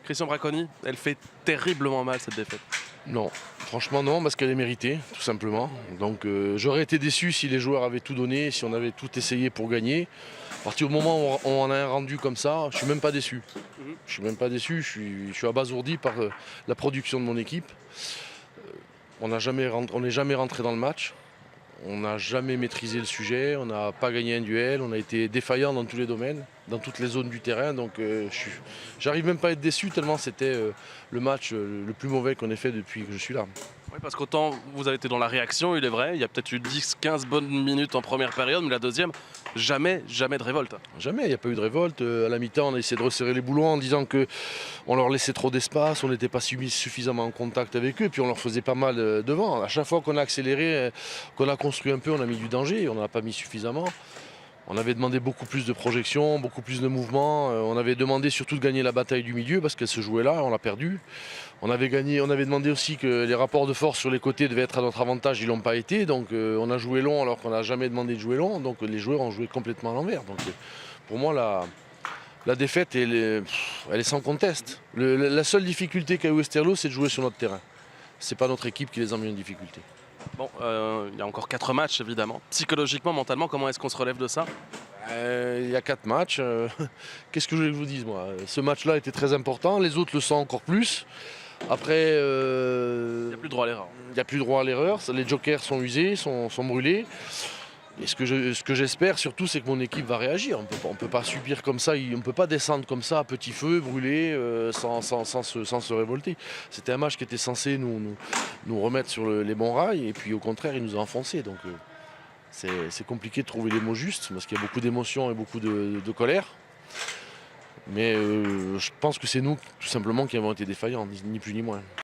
Christian Braconi, elle fait terriblement mal cette défaite. Non, franchement non, parce qu'elle est méritée, tout simplement. Donc j'aurais été déçu si les joueurs avaient tout donné, si on avait tout essayé pour gagner. À partir du moment où on en a un rendu comme ça, je suis même pas déçu. Je suis même pas déçu, je suis abasourdi par la production de mon équipe. On n'est jamais rentré dans le match. On n'a jamais maîtrisé le sujet, on n'a pas gagné un duel, on a été défaillant dans tous les domaines, dans toutes les zones du terrain. Donc j'arrive même pas à être déçu tellement c'était le match le plus mauvais qu'on ait fait depuis que je suis là. Oui, parce qu'autant vous avez été dans la réaction, il est vrai, il y a peut-être eu 10-15 bonnes minutes en première période, mais la deuxième, jamais de révolte. Jamais, il n'y a pas eu de révolte. À la mi-temps, on a essayé de resserrer les boulons en disant qu'on leur laissait trop d'espace, on n'était pas suffisamment en contact avec eux, puis on leur faisait pas mal devant. À chaque fois qu'on a accéléré, qu'on a construit un peu, on a mis du danger, on n'en a pas mis suffisamment. On avait demandé beaucoup plus de projections, beaucoup plus de mouvements. On avait demandé surtout de gagner la bataille du milieu parce qu'elle se jouait là, on l'a perdue. On avait demandé aussi que les rapports de force sur les côtés devaient être à notre avantage, ils ne l'ont pas été. Donc on a joué long alors qu'on n'a jamais demandé de jouer long. Donc les joueurs ont joué complètement à l'envers. Donc pour moi, la défaite, elle est sans conteste. La seule difficulté qu'a eu Westerlo, c'est de jouer sur notre terrain. Ce n'est pas notre équipe qui les a mis en difficulté. Bon, il y a encore 4 matchs évidemment. Psychologiquement, mentalement, comment est-ce qu'on se relève de ça? Il y a 4 matchs. Qu'est-ce que je voulais que je vous dise moi? Ce match-là était très important, les autres le sont encore plus. Après, Il n'y a plus droit à l'erreur. il n'y a plus droit à l'erreur. Les jokers sont usés, sont brûlés. Et ce que j'espère surtout, c'est que mon équipe va réagir. On ne peut pas subir comme ça, on ne peut pas descendre comme ça à petit feu, brûler, sans se révolter. C'était un match qui était censé nous remettre sur les bons rails, et puis au contraire, il nous a enfoncés. Donc c'est compliqué de trouver les mots justes, parce qu'il y a beaucoup d'émotions et beaucoup de colère. Mais je pense que c'est nous, tout simplement, qui avons été défaillants, ni plus ni moins.